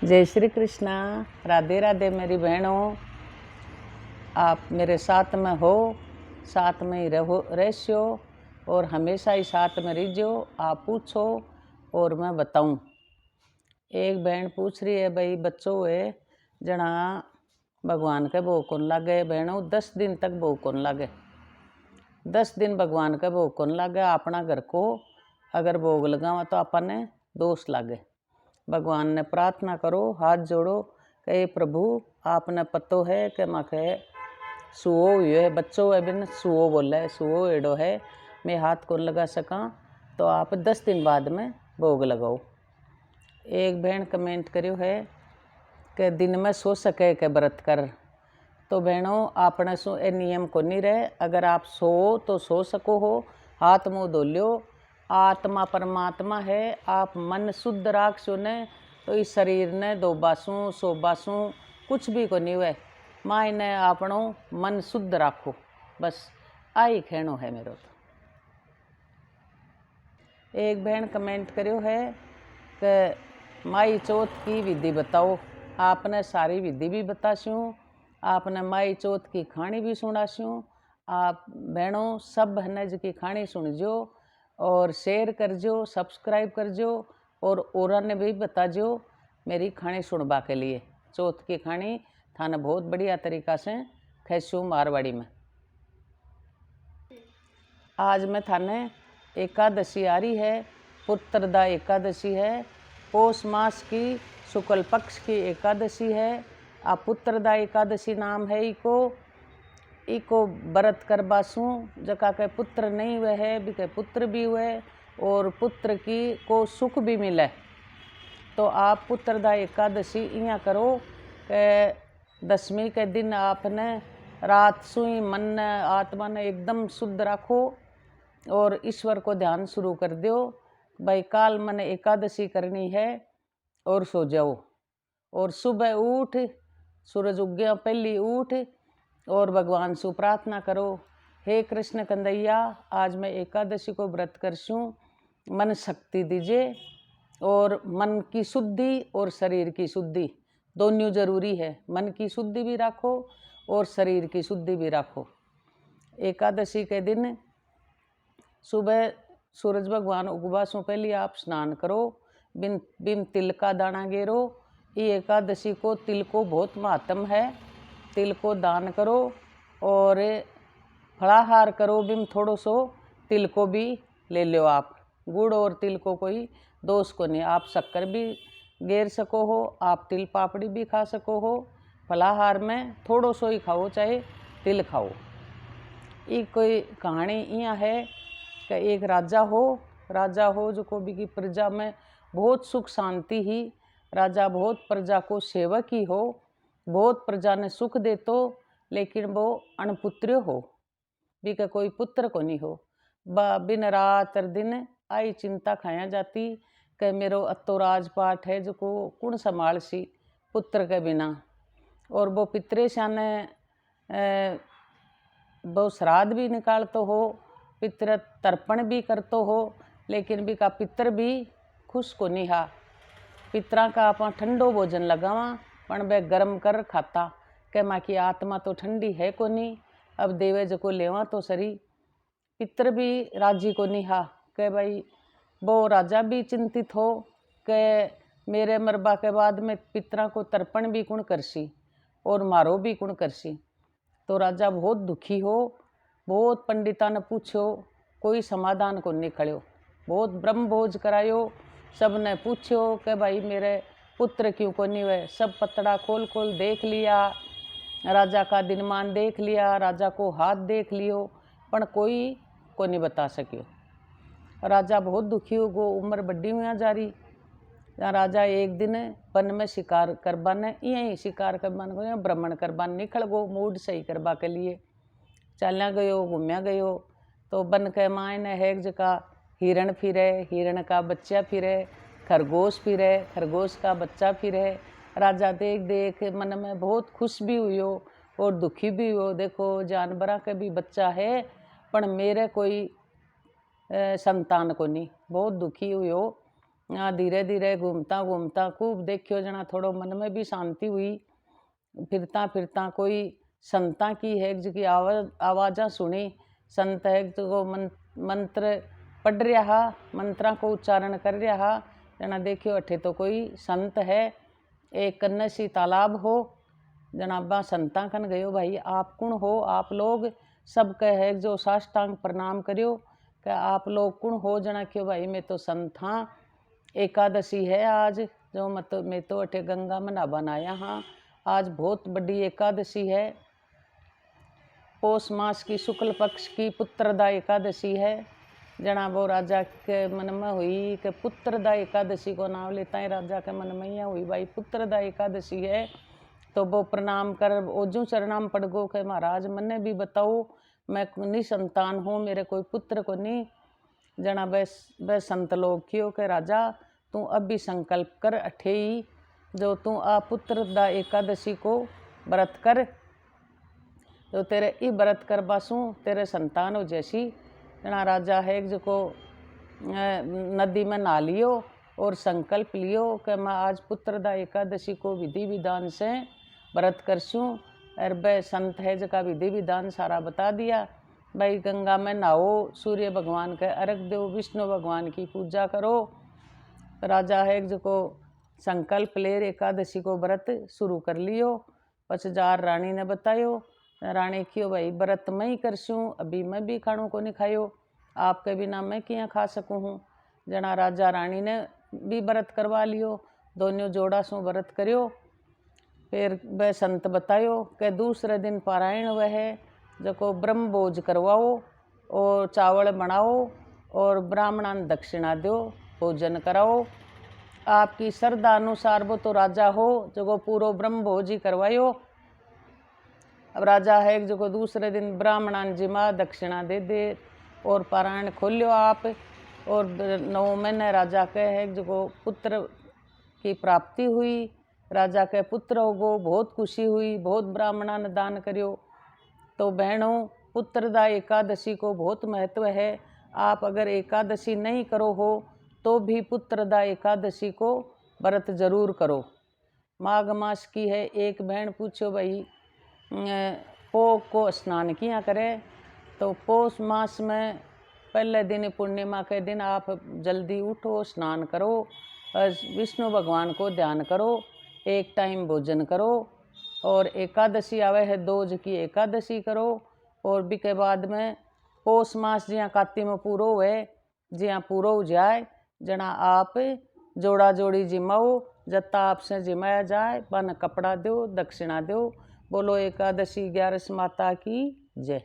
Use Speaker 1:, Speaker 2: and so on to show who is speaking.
Speaker 1: जय श्री कृष्णा। राधे राधे मेरी बहनों। आप मेरे साथ में हो, साथ में ही रहो और हमेशा ही साथ में रहियो। आप पूछो और मैं बताऊं। एक बहन पूछ रही है, भाई बच्चों है जना भगवान के भोग कौन लागे। बहनों 10 दिन तक भोग कौन लागे। 10 दिन भगवान के भोग कौन लागे। अपना घर को अगर भोग लगावा तो अपन ने दोष लागे। भगवान ने प्रार्थना करो, हाथ जोड़ो, कहे प्रभु आपने पतो है कि मखे सुओ हुए है। बच्चों है बिन सुओ बोला है, सुओ एडो है, मैं हाथ कौन लगा सका। तो आप 10 दिन बाद में भोग लगाओ। एक बहन कमेंट करियो है कि दिन में सो सके के व्रत कर। तो बहनों आपने सो ए नियम को नहीं रहे। अगर आप सो तो सो सको हो, हाथ मुँह धो लियो। आत्मा परमात्मा है, आप मन शुद्ध राख सुने तो इस शरीर ने दो बासू सो बासू कुछ भी को नहीं हुए। माँ इन्हें आपनो मन शुद्ध राखो, बस आई कहनो है मेरो। तो एक बहन कमेंट करियो है कि माई चौथ की विधि बताओ। आपने सारी विधि भी बताशूँ, आपने माई चौथ की कहानी भी सुनाशूँ। आप बहनों सब हनज की कहानी सुनजो और शेयर करजो, सब्सक्राइब करजो और औरों ने भी बताजो मेरी कहानी सुनबा के लिए। चौथ की कहानी थाने बहुत बढ़िया तरीका से खैसू मारवाड़ी में। आज मैं थाने एकादशी आ रही है, पुत्रदा एकादशी है। पौष मास की शुक्ल पक्ष की एकादशी है। आ पुत्रदा एकादशी नाम है। इको व्रत करबासू जका के पुत्र नहीं हुए है बिके पुत्र भी हुए और पुत्र की को सुख भी मिले। तो आप पुत्रदा एकादशी इया करो कि 10वीं के दिन आपने रात सुई मन आत्मा ने एकदम शुद्ध रखो और ईश्वर को ध्यान शुरू कर दो। भाई काल मैंने एकादशी करनी है और सो जाओ। और सुबह उठ, सूरज उगया पहली उठ और भगवान से प्रार्थना करो, हे कृष्ण कंदैया आज मैं एकादशी को व्रत करसूँ, मन शक्ति दीजिए। और मन की शुद्धि और शरीर की शुद्धि दोनों जरूरी है। मन की शुद्धि भी रखो और शरीर की शुद्धि भी रखो। एकादशी के दिन सुबह सूरज भगवान उगवा से पहले आप स्नान करो, बिन बिन तिल का दाना गेरो। ये एकादशी को तिल को बहुत महत्व है। तिल को दान करो और फलाहार करो। बिन थोड़ो सो तिल को भी ले लो आप। गुड़ और तिल को कोई दोष को नहीं। आप शक्कर भी गेर सको हो, आप तिल पापड़ी भी खा सको हो। फलाहार में थोड़ो सो ही खाओ, चाहे तिल खाओ। ये कोई कहानी यहाँ है कि एक राजा हो जो को भी की प्रजा में बहुत सुख शांति ही। राजा बहुत प्रजा को सेवक ही हो, बहुत प्रजा ने सुख दे तो, लेकिन वो अनपुत्र हो, भी का कोई पुत्र को नहीं हो। बिन रात दिन आई चिंता खाया जाती कि मेरो अतो राजपाट है जो को कुण संभाल सी पुत्र के बिना। और वो पितृशाने वो श्राद्ध भी निकालतो हो, पितृ तर्पण भी करतो हो, लेकिन भी का पितर भी खुश को नहीं हा। पितरा का आप ठंडो भोजन लगावा पण वे गर्म कर खाता के माँ की आत्मा तो ठंडी है को नहीं, अब देवे जो को लेवा तो सरी। पितर भी राजी को नहीं हा के भाई वो राजा भी चिंतित हो के मेरे मरबा के बाद में पितरा को तर्पण भी कुण करसी और मारो भी कुण करसी। तो राजा बहुत दुखी हो, बहुत पंडिता ने पूछो, कोई समाधान को नहीं खड़ो। बहुत ब्रह्म भोज करायो, सब ने पूछो कि भाई मेरे पुत्र क्यों को नहीं हुए। सब पतड़ा खोल खोल देख लिया, राजा का दिनमान देख लिया, राजा को हाथ देख लियो, पर कोई को नहीं बता सकियो। राजा बहुत दुखी हो गो, उम्र बड्डी हुआ जा रही। राजा एक दिन वन में शिकार करबाने, यही शिकार करबाने को भ्रमण करबाने निकल गो, मूड सही करवा के लिए चलना गयो, घूमया गयो। तो वन के मायने है जका हिरण फिरे, हिरण का बच्चा फिरे, खरगोश फिरे, खरगोश का बच्चा फिरे। राजा देख देख मन में बहुत खुश भी हुयो और दुखी भी हुयो। देखो जानवरा के भी बच्चा है पर मेरे कोई संतान को नहीं। बहुत दुखी हुयो धीरे धीरे घूमता घूमता खूब देखियो जना थोड़ो मन में भी शांति हुई। फिरता फिरता कोई संता की है जिसकी आवाज़ा सुनी। संत है जो मंत्र पढ़ रहा, मंत्रा को उच्चारण कर रहा। जना देखियो अठे तो कोई संत है। एक कन्ने सी तालाब हो। जनाबा संता कन गयो, भाई आप कौन हो? आप लोग सब कहे जो साष्टांग प्रणाम करियो कि आप लोग कौन हो? जना क्यों भाई मैं तो संत हाँ, एकादशी है आज, जो मत मैं तो अठे गंगा में नहावन आया हाँ। आज बहुत बड़ी एकादशी है, पौष मास की शुक्ल पक्ष की पुत्रदा एकादशी है। जना वो राजा के मन में हुई कि पुत्रदा एकादशी को नाम लेता है। राजा के मन में यह हुई भाई पुत्रदा एकादशी है, तो वो प्रणाम कर ओजू चरणाम पड़ गो कि महाराज मन्ने भी बताओ, मैं निसंतान हूँ, मेरे कोई पुत्र को नहीं। जना वह संत लोग क्यों के राजा तू अब भी संकल्प कर अठे ही जो तू आ पुत्रदा एकादशी को व्रत कर, जो तेरे ई व्रत कर बासू तेरे संतान हो जैसी। जना राजा है जो नदी में नहा लियो और संकल्प लियो कि मैं आज पुत्रदा एकादशी को विधि विधान से व्रत करसूँ। और वह संत है जिसका विधि विधान सारा बता दिया। भाई गंगा में नहाओ, सूर्य भगवान के अर्घ दो, विष्णु भगवान की पूजा करो। राजा है जो संकल्प ले एकादशी को व्रत शुरू कर लियो। पचजार रानी ने बतायो, रानी क्यों भाई व्रत मैं ही करसूँ, अभी मैं भी खाणों को नहीं खायो, आपके बिना मैं क्या खा सकूँ हूँ। जना राजा रानी ने भी व्रत करवा लियो, दोनों जोड़ा सो व्रत करियो। फिर वह संत बतायो कि दूसरे दिन पारायण वह जो ब्रह्म भोज करवाओ और चावल बनाओ और ब्राह्मणान दक्षिणा दो, भोजन कराओ। आपकी श्रद्धा अनुसार वो तो राजा हो जो पूरा ब्रह्म भोज ही करवायो। अब राजा है जो दूसरे दिन ब्राह्मणान जिमा दक्षिणा दे दे और पारायण खोलियो आप। और 9 महीने राजा के है जो पुत्र की प्राप्ति हुई, राजा के पुत्र हो गो, बहुत खुशी हुई, बहुत ब्राह्मणा ने दान करियो। तो बहनों पुत्रदा एकादशी को बहुत महत्व है। आप अगर एकादशी नहीं करो हो तो भी पुत्रदा एकादशी को व्रत जरूर करो। माघ मास की है। एक बहन पूछो भाई पो को स्नान किया करे, तो पौष मास में पहले दिन पूर्णिमा के दिन आप जल्दी उठो, स्नान करो, विष्णु भगवान को ध्यान करो, एक टाइम भोजन करो और एकादशी आवे है दोज की एकादशी करो। और भी के बाद में पौष मास जिया काती में पूरो हुए, जिया पूरो हो जाए जना आप जोड़ा जोड़ी जिमाओ, जत्ता आपसे जिमाया जाए बन कपड़ा दो, दक्षिणा दो। बोलो एकादशी 11 माता की जय।